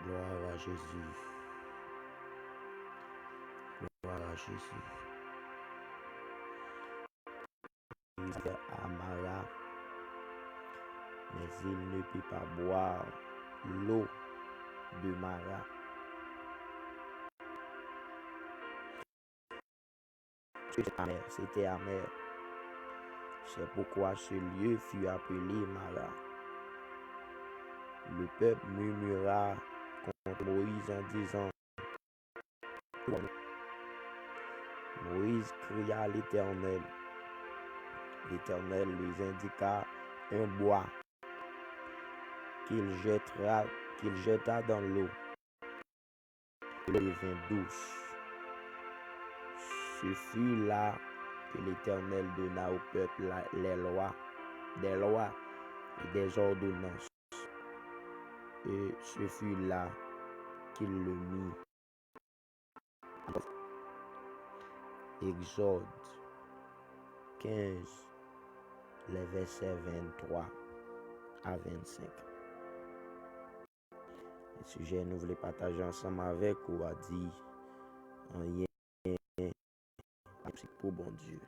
Gloire à Jésus. Gloire à Jésus. Il est Amara, mais il ne peut pas boire l'eau de Mara. C'était amer. C'est pourquoi ce lieu fut appelé Mara. Le peuple murmura contre Moïse en disant: Moïse cria à l'Éternel. L'Éternel lui indiqua un bois qu'il jeta dans l'eau. L'eau devint douce. Ce fut là que l'Éternel donna au peuple des lois et des ordonnances. Et ce fut là qu'il le mit. Exode 15, les versets 23 à 25. Le sujet nous voulons partager ensemble avec ou a dit rien pour bon Dieu.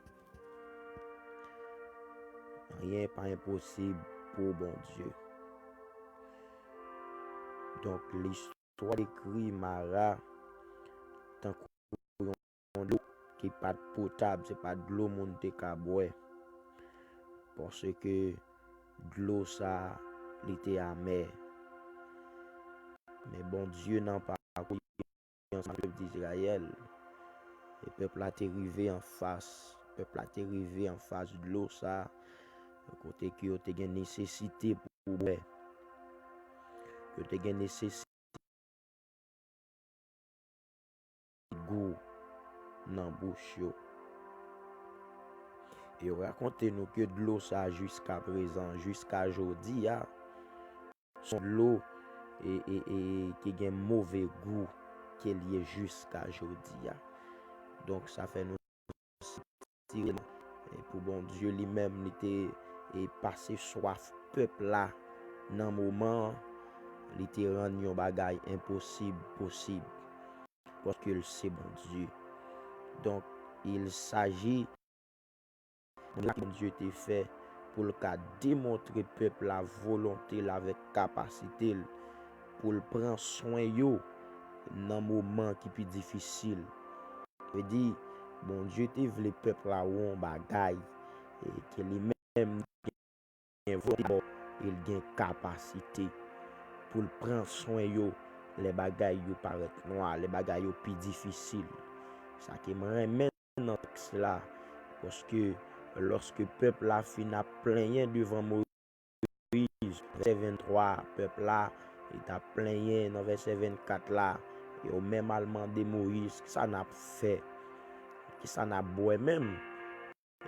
Rien n'est pas impossible pour bon Dieu. Donc l'histoire décrit Mara tant qu'on l'eau qui n'est pas potable, c'est pas de l'eau montée qu'à boire. Parce que de l'eau ça était amère. Mais bon Dieu n'a pas accueilli le peuple d'Israël. Le peuple a été arrivé en face. Le peuple a été arrivé en face de l'eau ça. Côté que vous avez une nécessité pour boire. Vous avez une nécessité de goût dans la bouche. Et racontez-nous que de l'eau ça jusqu'à présent, jusqu'à aujourd'hui, son l'eau et qui a un mauvais goût qui est lié jusqu'à aujourd'hui. Donc ça fait nous tirer pour bon Dieu lui-même était et passer soif peuple là dans moment il était rendu un bagage impossible possible parce que c'est bon Dieu. Donc il s'agit de bon Dieu te fait pour le cas démontrer peuple la volonté la avec capacité pour le prendre soin yo dans moment qui plus difficile. Je dis bon Dieu te veut le peuple là ou un bagage et que lui-même il a capacité pour prendre soin yo les bagailles yo paraît noir, les bagailles yo plus difficile. Ça qui me remet dans texte là parce que lorsque peuple là fin a plaigné devant Moïse, verset 23, peuple là il a plaigné dans verset 24 là, et au même allemand de Moïse, ça n'a fait, qui ça n'a boit même.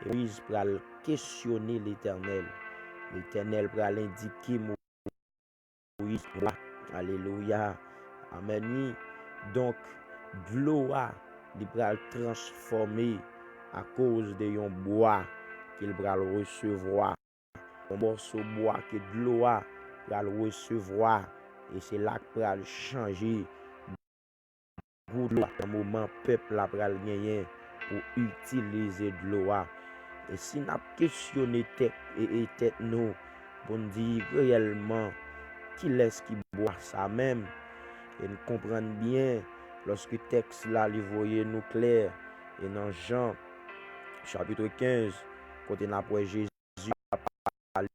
Et Moïse pral questionner l'Éternel. L'Éternel pral indiquer Moïse. Alléluia. Amen. Donc, de l'eau il pral transformer à cause de yon bois qu'il pral recevoir. Un morceau bois que de l'eau pral recevoir. Et c'est là que pral changer goût de l'eau. Dans le moment peuple la pral gagner pour utiliser de l'eau. Et si nous questionnons tête nous, pour nous dire réellement qui est-ce qui boit ça même, et nous comprenons bien lorsque le texte là, il voyait nous clair, et dans Jean, chapitre 15, quand on a Jésus parlé,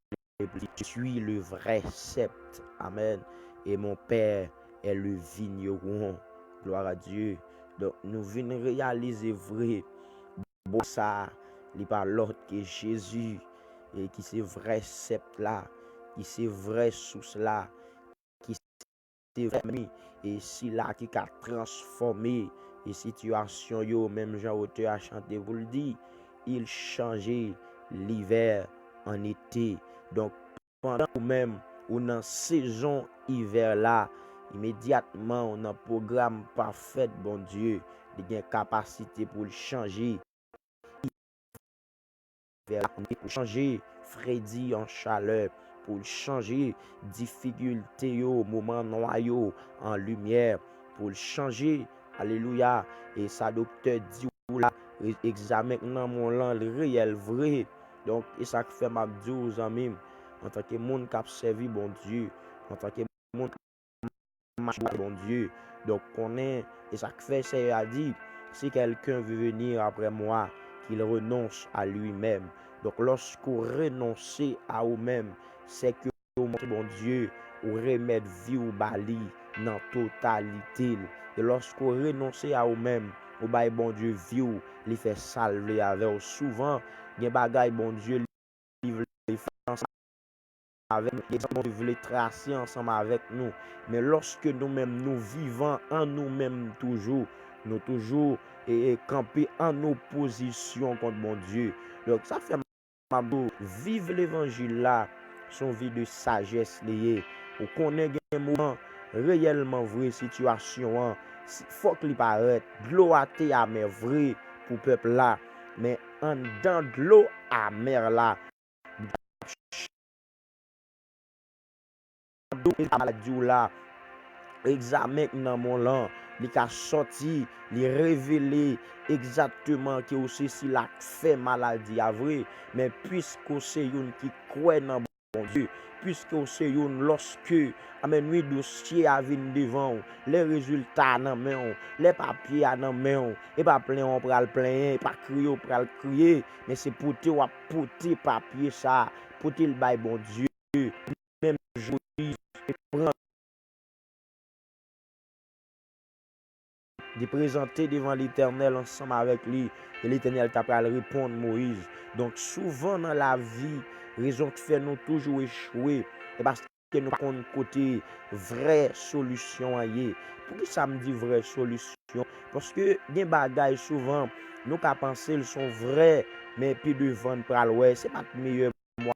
je suis le vrai sceptre, amen, et mon Père est le vigneron, gloire à Dieu. Donc nous venons réaliser vrai, bon ça, il pas l'autre que Jésus et qui c'est vrai sceptre là, qui c'est vrai source là, qui c'est vrai et si là qui a transformé les situations yo même Jean auteur a chanté vous le dit, il changeait l'hiver en été. Donc pendant ou même ou dans saison hiver là, immédiatement on a un programme parfait bon Dieu, il a une capacité pour le changer. Pour changer Freddy en chaleur, pour changer difficulté yo, moment noir yo en lumière, pour changer. Alléluia. Et ça docteur dit ou là examen dans mon lan réel vrai. Donc et ça fait m'a dit aux amis en tant que monde qui a servi bon Dieu, en tant que monde qui marche bon Dieu. Donc on est et ça fait c'est a dit si quelqu'un veut venir après moi, qu'il renonce à lui-même. Donc lorsqu'on renonce à vous-même, c'est que vous montrez bon Dieu, ou remettre vie ou bali dans totalité. Et lorsqu'on renonce à vous-même, ou bail bon Dieu vie ou li fait salver avec souvent, gen bagay bon Dieu li veut faire avec nous, veut tracer ensemble avec nous. Mais lorsque nous-mêmes nous vivons en nous-mêmes toujours, nous toujours et camper en opposition contre mon Dieu. Donc ça fait vivre l'évangile là, son vie de sagesse liée. Ou connaît un moment réellement vrai situation, faut qu'il paraît de l'eau à terre amère vrai pour peuple là, mais en dedans de l'eau amère là. Maladie là, examen dans mon lan, li ka sorti, li révélé exactement que aussi si la fait maladie à vrai, mais puisque c'est une qui croit dans bon Dieu, puisque c'est une lorsque amen oui dossier a vinn devant, les résultats dans main, les papiers dans main, et pas plein on pral plein, pas crier on pral crier, mais c'est pour te ou porter papier ça, pour te le bail bon Dieu, même jour de présenter devant l'Éternel ensemble avec lui. Et l'Éternel t'a pas répondre Moïse. Donc souvent dans la vie, raison qui fait nous toujours échouer, c'est parce que nous avons côté vraie solution. Pourquoi ça me dit vraie solution? Parce que des bagailles souvent, nous qu'à penser ils sont vrais, mais puis devant pral ouais, c'est pas meilleur moi.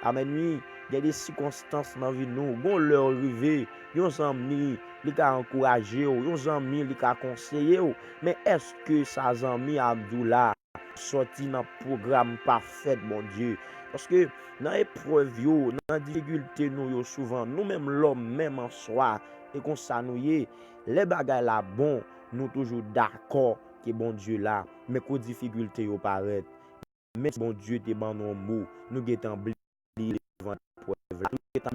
Amen oui, il y a des circonstances dans la vie nous, bon leur arrivé, yon amis li ka encourager ou, yon amis li ka conseiller ou, mais est-ce que ça ami Abdoula sorti dans programme parfait mon Dieu? Parce que dans épreuve yo, dans difficulté nous yo souvent, nous même l'homme même en soi et qu'on ça nous y les bagages là bon, nous toujours d'accord que bon Dieu là, mais qu'aux difficulté yo paraît. Mais bon Dieu te ban nos mots, nous getan bli devant preuve. Nous getan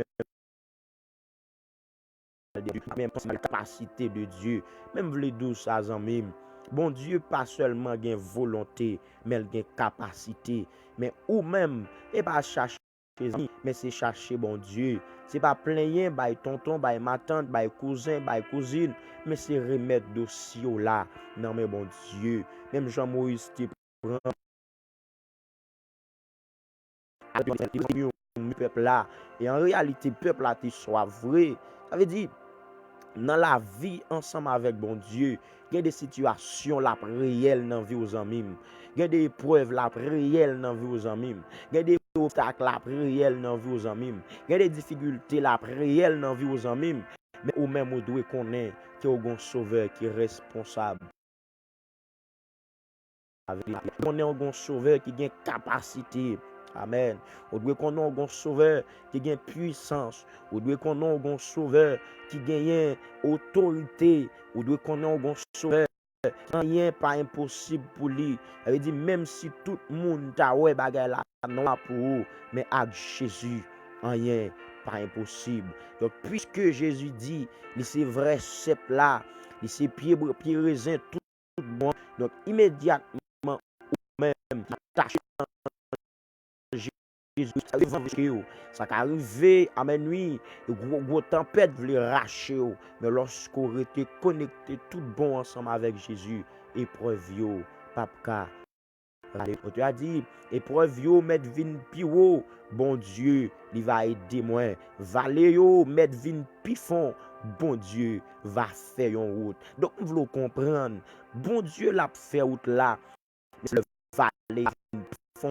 même la capacité de Dieu, même les douze à même. Bon Dieu pas seulement gain volonté, mais il gain capacité. Mais ou même et pas chercher mais c'est chercher bon Dieu. C'est pas plaigner by tonton, by ma tante, by cousin, by cousine, mais c'est remettre dossier là. Non mais bon Dieu, même Jean-Moïse te prend peuple là et en réalité peuple là te soit vrai. Ça veut dire dans la vie ensemble avec bon Dieu, il y a des situations la réelles dans vie aux amis, il y a des épreuves la réelles dans vie aux amis, il y a des obstacles la réelles dans vie aux amis, il y a des difficultés la réelles dans vie aux amis, mais ou même on doit connaître que un sauveur qui est responsable. On est un sauveur qui a une capacité. Amen. On doit connaître un sauveur qui a une puissance. On doit connaître un sauveur qui a une autorité. On doit connaître un sauveur qui rien pas impossible pour lui. Ça veut dire même si tout le monde t'a ouais bagay la non pour vous, mais avec Jésus, rien pas impossible. Donc puisque Jésus dit, c'est vrai c'est là, c'est pied raisin tout bon. Donc immédiatement même attaché Jésus ça peut arriver amen oui gros tempête veut racher mais lorsqu'on était connecté tout bon ensemble avec Jésus épreuve yo papa on te a dit épreuve yo mettre vin pi haut bon Dieu il va aider moi valer yo mettre vin pi fond bon Dieu va faire une route donc on veut comprendre bon Dieu l'a fait route là mais le valer fond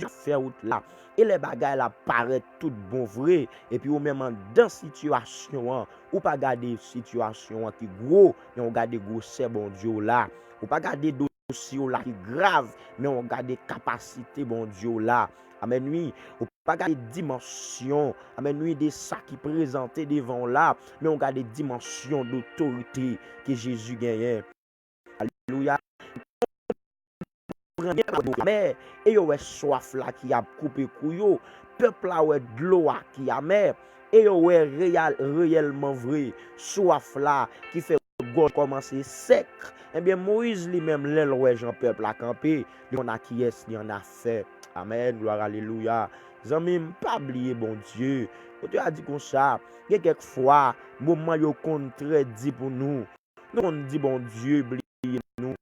faire route là et les bagages là paraît tout bon vrai et puis ou même dans situation ou pas garder situation qui gros mais on garder gros c'est bon Dieu là ou pas garder dossier là qui grave, mais on garde des capacités, bon Dieu, là. Amen, oui. Ou pas garder dimension. Amen, oui, des ça qui présenté devant là, mais on garde des dimensions d'autorité que Jésus gagne. Alléluia. Mais et yo ouais soif là qui a coupé couyo, peuple là ouais de l'eau qui a mer, et yo ouais réellement vrai, soif là qui fait gorge commencer sec. Eh bien Moïse lui-même l'el ouais Jean peuple là campé, il en a qui est, il en a fait. Amen, gloire alléluia. Zami pas oublier bon Dieu. Quand tu as dit comme ça, il y a quelques fois moment yo contre dit pour nous. Nous on dit bon Dieu, oubliez nous.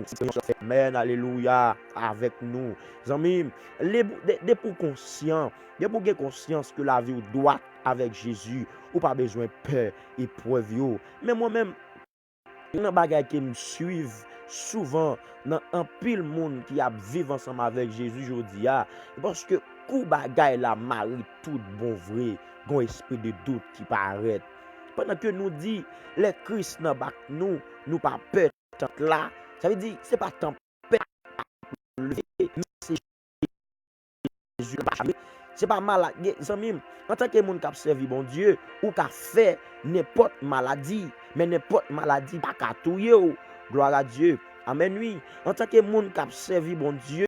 C'est vrai. Amen, alléluia, avec nous. Amis, des pour conscient, des pour get conscience que la vie doit avec Jésus, ou pas besoin de peur et preuve. Mais moi-même, il y a des bagages qui me suivent souvent dans un pile monde qui a vivre ensemble avec Jésus aujourd'hui. Parce que coup bagay la marie tout bon vrai, gon esprit de doute qui paraît. Pendant que nous dit les Christ nan bak nous pas peur là. Ça veut dire c'est pas tempête lever, c'est Jésus. C'est pas malade. En tant que monde qui a servi bon Dieu ou qui a fait n'importe maladie, mais n'importe maladie pas qu'à touyer. Gloire à Dieu. Amen, oui. En tant que monde qui a servi bon Dieu,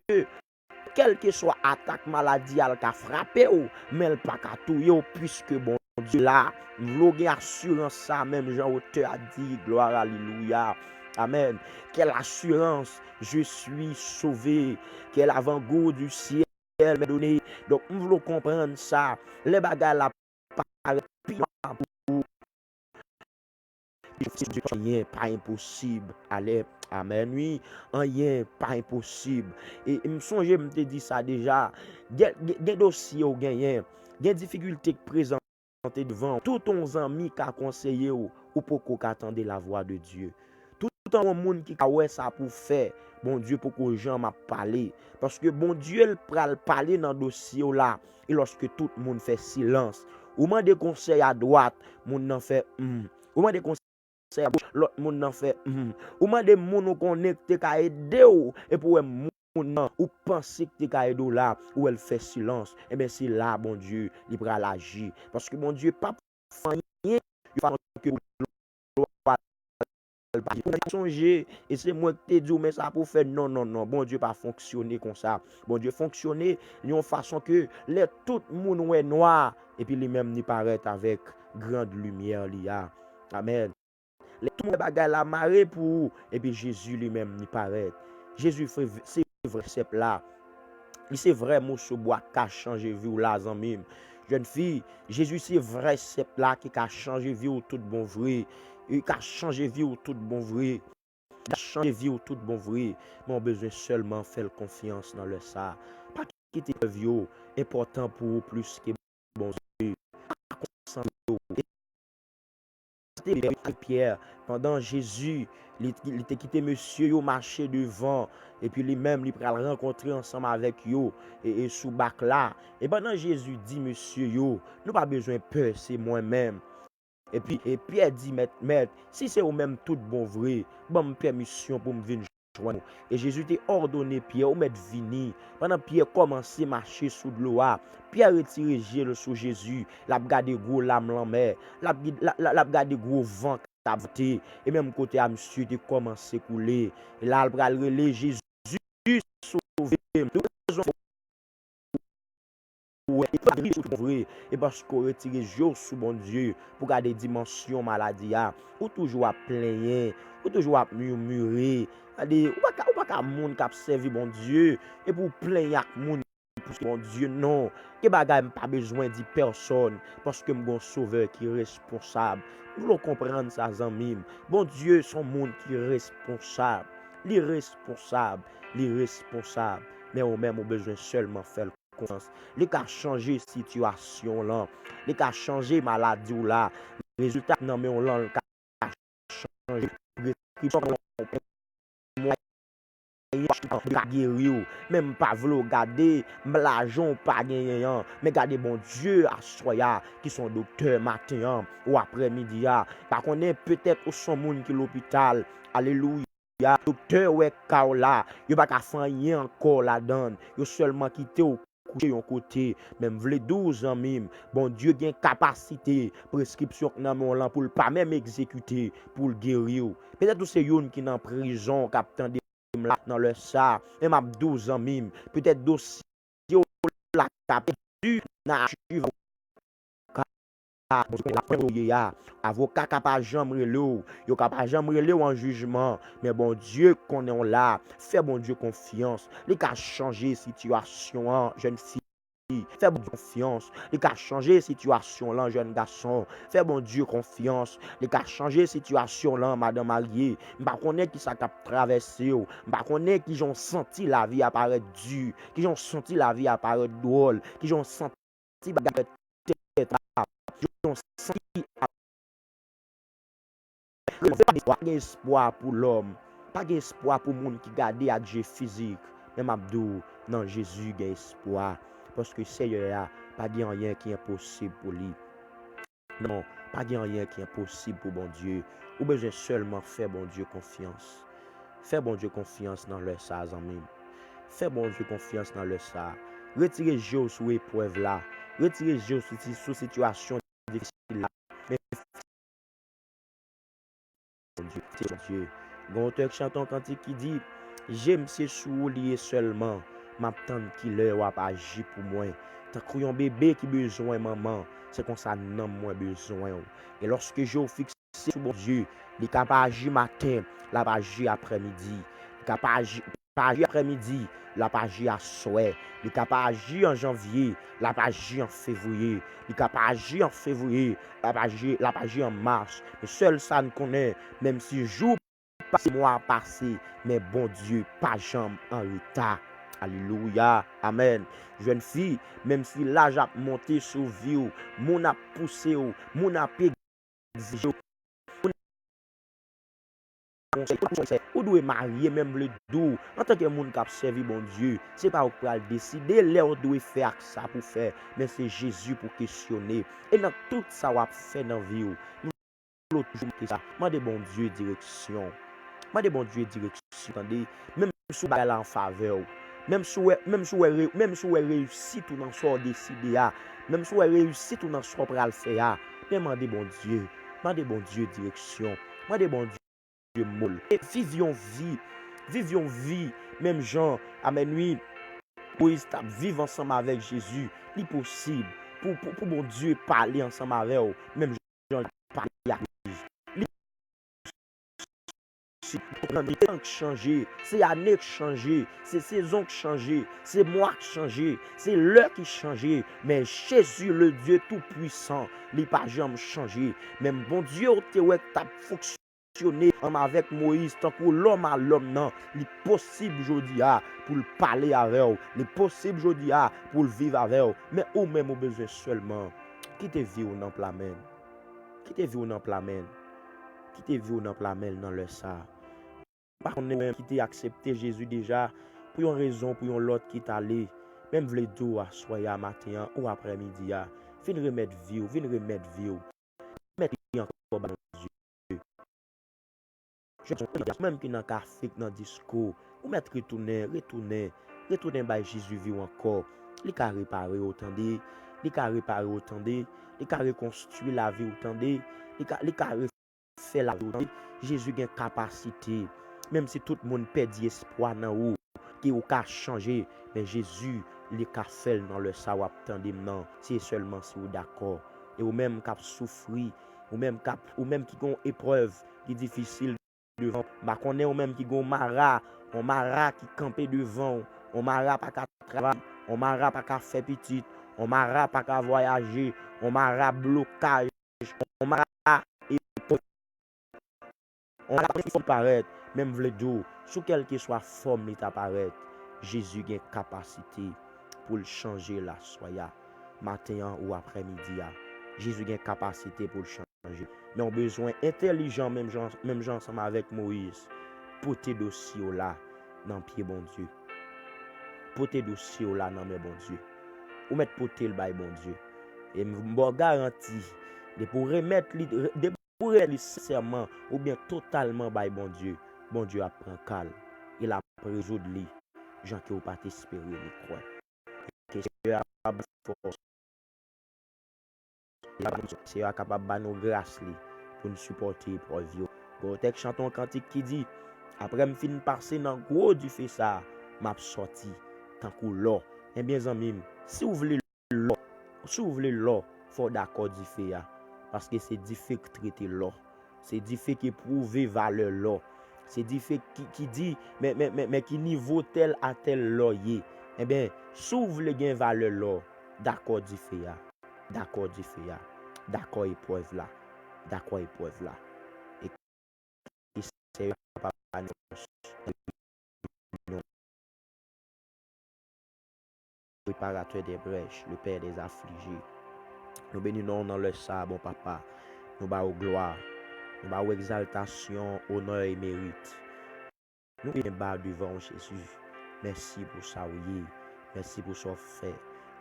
quelle que soit attaque maladie elle qui a frappé mais elle pas qu'à touyer puisque bon Dieu là, nous assurance ça même Jean auteur a dit gloire alléluia. Amen. Quelle assurance, je suis sauvé, quel avant-goût du ciel m'a donné. Donc nous voulons comprendre ça. Les bagages là paraît pire pour rien pas impossible. Allez, amen, oui, rien pas impossible. Et me songe me te dit ça déjà. Des dossiers au gagné, des difficultés présentes devant tout ton ami qui a conseillé ou pour qu'on attende la voix de Dieu. Tout un monde qui a ouais ça pour faire. Bon Dieu pour que les gens m'a parlé parce que bon Dieu il pral parler dans dossier là et lorsque tout le monde fait silence, ou man des conseils à droite, monde n'en fait ou man des conseils l'autre monde n'en fait ou man des monde connecté ka aider et pour ou penser que tu es là où elle fait silence, et bien c'est là bon Dieu il va l'agir parce que bon Dieu pas rien il faut que songer et c'est moi qui te dis mais ça pour faire non bon Dieu pas fonctionner comme ça. Bon Dieu fonctionner d'une façon que les tout monde est noir et puis lui même n'y paraît avec grande lumière là. Amen. Les tout monde bagaille la marée pour et puis Jésus lui-même n'y paraît. Jésus c'est vrai c'est là. C'est vrai monsieur bois qui a changé vie là zanmi. Jeune fille, Jésus c'est vrai c'est là qui a changé vie tout bon vrai. Il a changé vie tout bon vrai. Il a changé vie tout bon vrai. Mais on besoin seulement faire confiance dans le ça. Pas quitter le vieux important pour vous plus que bon Dieu. Pierre, pendant Jésus, il était quitté monsieur yo marché devant et puis lui-même il pral rencontrer ensemble avec yo et sous bac là. Et pendant Jésus dit monsieur yo, nous pas besoin peur, c'est moi-même. Et puis Pierre dit maître, si c'est au même tout bon vrai, bonne permission pour me venir joindre. Et Jésus t'a ordonné Pierre au mettre vini. Pendant Pierre commençait à marcher sous de l'eau, Pierre retiré gel sur Jésus, l'a regardé gros lame en mer, l'a regardé gros vent qui et même côté à monsieur de commencer à couler. Et là il pral relé Jésus sauvé. Et parce qu'on retire jour sous bon Dieu pour garder dimension maladie ou toujours à plaigner ou toujours à murmurer ou pas monde qui a servi bon Dieu et pour plaigner avec monde pour bon Dieu non que bagay pas besoin de personne parce que mon sauveur qui est responsable. Nous voulons comprendre ça zanmi. Bon Dieu son monde qui est responsable, l'irresponsable mais on même a besoin seulement faire confiance. Les cas changer situation là, les cas changer maladie là, résultat non mais on là changer prescription guérir, même pas vouloir garder l'argent pas gagner, mais garder bon Dieu à soya qui sont docteurs matin ou après-midi. Par contre, peut-être au son monde qui l'hôpital. Alléluia. Docteur ouais là, yo pas faire rien encore là-dedans. Yo seulement quitté au coucher yon côté, même vle 12 ans même. Bon Dieu gen capacité prescription nan mon lan pour pas même exécuter pour le guérir. Peut-être c'est yon qui en prison captain là dans le ça, même à 12 ans même. Peut-être dossier la perdu na archive avocat capable jamais relou, yo capable jamais relou en jugement, mais bon Dieu qu'on est là, fais bon Dieu confiance, il a changer situation jeune fille. Fais bon Dieu confiance, il a changé situation là jeune garçon. Fais bon Dieu confiance, il a changé situation là madame mariée. M'pa connaît qui ça t'a traversé, m'pa connaît qui ont senti la vie apparaître dure, qui ont senti la vie apparaître drôle, qui ont senti bagarre tête, qui ont senti pas d'espoir pour l'homme, pas d'espoir pour monde qui garde avec Dieu physique. Même Abdou, non Jésus a espoir parce que Seigneur pas de rien qui est impossible pour lui. Non, pas de rien qui est impossible pour bon Dieu. Ou besoin seulement faire bon Dieu confiance. Fais bon Dieu confiance dans le ça même. Fais bon Dieu confiance dans le ça. Retirez Dieu sous épreuve là. Retirez Dieu sous situation difficile là. Mais c'est Dieu. Gon auteur qui chante un cantique qui dit j'aime ces souliers seulement. M'attend qu'il leur a agi pour moi. Tant qu'il y a un bébé qui besoin maman, c'est comme ça non moins besoin. Et lorsque je fixe sur mon Dieu, il est capable d'agir matin, il va agir après-midi. Il est capable d'agir après-midi, il va agir à soir. Il est capable d'agir en janvier, il va agir en février. Il est capable d'agir en février, il va agir en mars. Et seul ça nous connaît, même si jour passé, mois passé, mais bon Dieu, pas jamais en retard. Alléluia, amen. Jeune fille, même si l'âge a monté sur vie, mon a poussé, mon a exigé, ou doit marier même le doux. En tant que monde qui a servi bon Dieu, c'est pas pour le décider, l'air doit faire ça pour faire, mais c'est Jésus pour questionner. Et dans tout ça va faire dans la vie, nous toujours ça. Demandez bon Dieu direction. Demandez bon Dieu direction, attendez, même si vous en faveur. Même si vous réussissez tout dans ce que vous décidez, même si vous réussissez tout dans ce que vous allez faire, demandez bon Dieu direction, demandez bon Dieu molle. Et vivions vie, même Jean, amen, oui, Moïse t'a vivre ensemble avec Jésus, c'est possible, pour bon Dieu parler ensemble avec vous, même Jean parler avec Jésus. C'est temps qui change, c'est année qui change, c'est saison qui change, c'est mois qui change, c'est l'heure qui change. Mais Jésus, le Dieu tout-puissant, il n'a pas jamais changé. Même bon Dieu, tu as fonctionné avec Moïse, tant que l'homme à l'homme, non. Il est possible aujourd'hui pour le parler avec vous, il est possible aujourd'hui pour le vivre avec vous. Mais ou même au besoin seulement, qui te vit ou non plamen, qui te vit ou non plamen, qui te vit ou non plamen dans le ça. Par contre, même qui t'a accepté Jésus déjà, pour une raison, pour une autre qui t'a allé, même vle do à soir matin ou après-midi, viens remettre vie, mettre encore dans Dieu. Je même qui dans café, dans discours, ou mettre retourner by Jésus vie encore. Il a réparé autant de, il a réparé autant de, il a reconstruit la vie autant de, il a refait la vie autant de. Jésus a une capacité. Même si tout le monde perd espoir dans vous, qui ou ka changer, mais Jésus, il ka fait dans le savoir tandem non, c'est seulement si vous d'accord. Et ou même qui souffrir, ou même qui ont épreuve qui difficile devant, bah connaît ou même qui ont mara qui camper devant, on mara pas qu'à travailler, on mara pas qu'à faire petit, on mara pas qu'à voyager, on mara blocage, on mara on a paraître même vle do sous quelle que soit forme il apparaît Jésus a une capacité pour le changer la soya matin ou après-midi. Jésus a une capacité pour le changer, mais on a besoin intelligent même gens ensemble avec Moïse pour tes dossiers là dans pied bon Dieu. Pote dossier là dans mes bon Dieu. Ou mettre pote le bail bon Dieu. Et me garanti de pour remettre de pour remettre sincèrement ou bien totalement bail bon Dieu a prend calme. Il a résoudre lui. Jean qui ou pas espérer les croire. Que Seigneur a force. Seigneur a capable de nous grâce pour nous supporter pour vivre. Gotek chanton cantique qui dit après me fin passer dans gros du fait ça, m'a sorti tant que l'or. Eh bien amis, si vous voulez l'or, faut d'accord du fait parce que c'est du fait qui traiter l'or. C'est du fait qui prouve valeur l'or. C'est du fait qui dit mais qui niveau tel à tel l'or y. Eh bien, si vous voulez gagner valeur l'or, d'accord du fait d'accord du fait d'accord épreuve là. D'accord épreuve là. Et c'est pas préparateur des brèches, le Père des affligés. Nous bénissons dans le sang, bon papa. Nous bas gloire, nous bas exaltation, honneur et mérite. Nous bas devant Jésus. Merci pour ça, oui. Merci pour ce fait.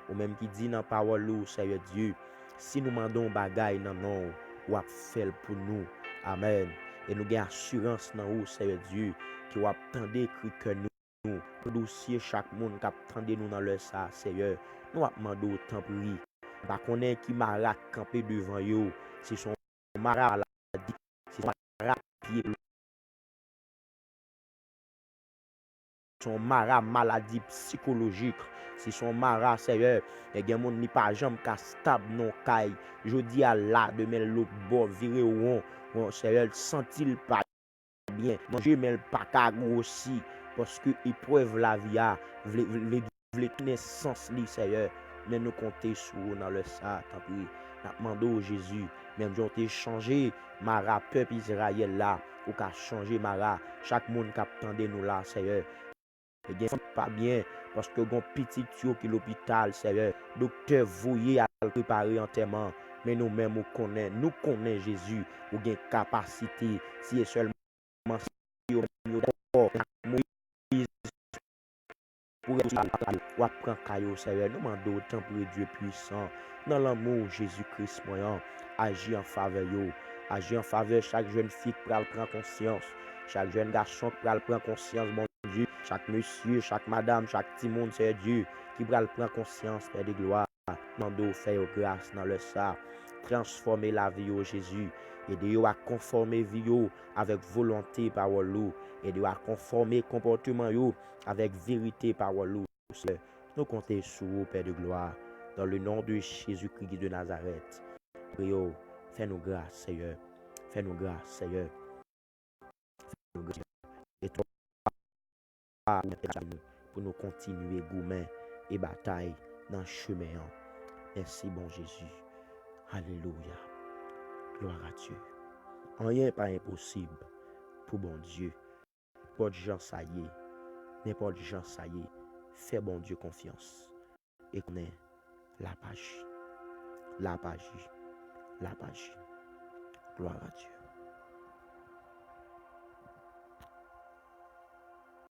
Ou même qui dit dans la parole, Seigneur Dieu, si nous demandons bagaille dans nous, ou à faire pour nous. Amen. Et nous avons assurance dans nous, Seigneur Dieu, qui va attendre écrit que nous. Nous dossier chaque monde qui attend nous dans le ça, Seigneur. Nous avons demandé autant pour lui. Pas qu'on est qui m'a campé devant yo, c'est son mara maladie, c'est son mara pied, son mara maladie psychologique, c'est son mara Seigneur. Et gen moun ni pas jambe ka stable non kay. Jodi à la demain l'autre bord viré ou on Seigneur sentil pas bien. Manger mais pas ka grossi parce que épreuve la vie a vle naissance li Seigneur. Mais nous compter sur dans le ça tant pis. N'a demandé au Jésus même j'ont été changé mara peuple Israël là ou ka changer mara chaque monde qui attendait nous là Seigneur. Et bien pas bien parce que gon petit yo qui l'hôpital Seigneur docteur voyez à préparer enterrement mais nous même nous connaît Jésus ou gain capacité si est seulement Moïse pour ou apprend caillou Seigneur nous demandons autant pour Dieu puissant dans l'amour Jésus-Christ moyen agir en faveur yo agir en faveur chaque jeune fille qui prend conscience chaque jeune garçon qui prend conscience mon Dieu chaque monsieur chaque madame chaque petit monde c'est Dieu qui prend conscience Père de gloire demandons faire grâce dans le ça transformer la vie au Jésus et de à conformer vie avec volonté parole et de à conformer comportement yo avec vérité parole nous comptons sur vous Père de gloire dans le nom de Jésus-Christ de Nazareth. Prions, fais-nous grâce Seigneur, fais-nous grâce Seigneur, fais-nous grâce et toi pour nous continuer gourmand et bataille dans le chemin. Merci bon Jésus. Alléluia. Gloire à Dieu. Rien n'est pas impossible pour bon Dieu. N'importe gens ça y est. N'importe gens ça y est. Fais bon Dieu confiance. Et connais la page. La page. La page. Gloire à Dieu.